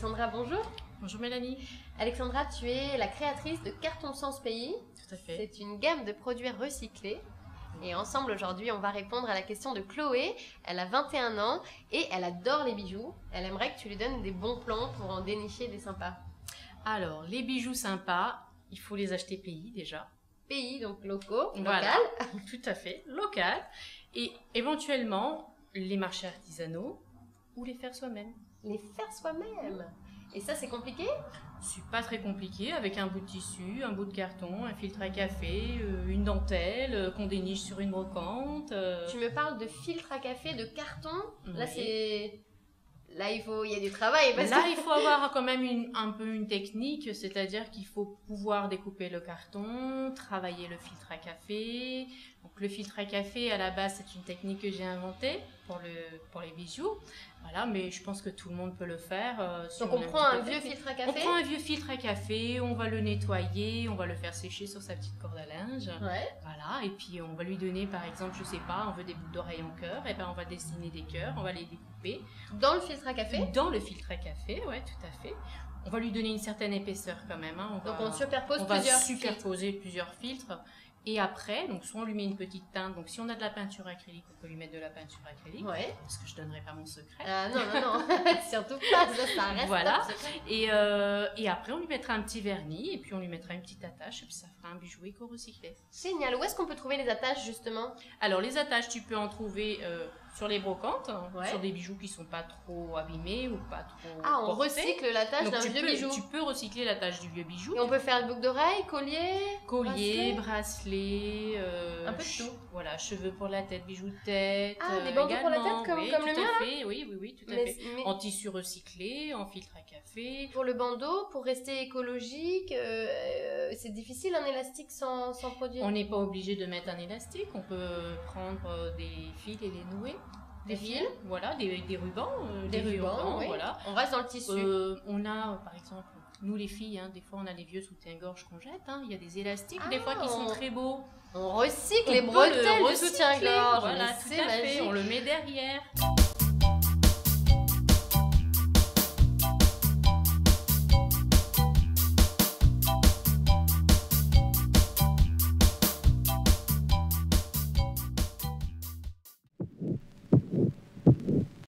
Alexandra, bonjour. Bonjour Mélanie. Alexandra, tu es la créatrice de Carton Sans Pays. Tout à fait. C'est une gamme de produits recyclés. Et ensemble, aujourd'hui, on va répondre à la question de Chloé. Elle a 21 ans et elle adore les bijoux. Elle aimerait que tu lui donnes des bons plans pour en dénicher des sympas. Alors, les bijoux sympas, il faut les acheter pays déjà. Pays, donc locaux, Voilà, local. tout à fait, local. Et éventuellement, les marchés artisanaux ou les faire soi-même. Les faire soi-même. Et ça, c'est compliqué? C'est pas très compliqué, avec un bout de tissu, un bout de carton, un filtre à café, une dentelle qu'on déniche sur une brocante. Tu me parles de filtre à café, de carton. Là, Oui. c'est... Là, il y a du travail. Parce Là, que... il faut avoir quand même un peu une technique, c'est-à-dire qu'il faut pouvoir découper le carton, travailler le filtre à café. Donc, le filtre à café, à la base, c'est une technique que j'ai inventée pour les bijoux. Voilà, mais je pense que tout le monde peut le faire. Donc, on prend un vieux filtre à café. On prend un vieux filtre à café, on va le nettoyer, on va le faire sécher sur sa petite corde à linge. Ouais. Voilà, et puis on va lui donner, par exemple, je sais pas, on veut des boucles d'oreilles en cœur, et ben on va dessiner des cœurs, on va les découper. Dans le filtre à café. Dans le filtre à café, ouais, tout à fait. On va lui donner une certaine épaisseur quand même. Hein. Donc on superpose on va plusieurs superposer plusieurs filtres. Et après, donc soit on lui met une petite teinte. Donc si on a de la peinture acrylique, on peut lui mettre de la peinture acrylique. Ouais. Parce que je donnerai pas mon secret. Non, surtout pas, ça reste. Voilà. Et après, on lui mettra un petit vernis et puis on lui mettra une petite attache et puis ça fera un bijou éco-recyclé. Génial. Où est-ce qu'on peut trouver les attaches justement? Alors les attaches, tu peux en trouver sur les brocantes, ouais. Sur des bijoux qui sont pas trop abîmés ou pas trop. Ah, on portés. recycle l'attache d'un vieux bijou. Tu peux recycler l'attache du vieux bijou. Et on peut faire boucle d'oreille, collier, bracelet, un peu de tout. Voilà, cheveux pour la tête, bijoux de tête. Ah, des bandeaux pour la tête comme le mien là. Oui, tout à fait. En tissu recyclé, en filtre à café. Pour le bandeau, pour rester écologique, c'est difficile un élastique sans produit. On n'est pas obligé de mettre un élastique, on peut prendre des fils et les nouer. Des fils, voilà, des rubans. Des rubans, oui. Voilà. On reste dans le tissu. On a, par exemple, nous les filles, hein, des fois on a des vieux soutiens-gorge qu'on jette. Hein. Il y a des élastiques, des fois qui sont très beaux. On recycle les bretelles du soutien-gorge. Voilà, tout à fait. On le met derrière.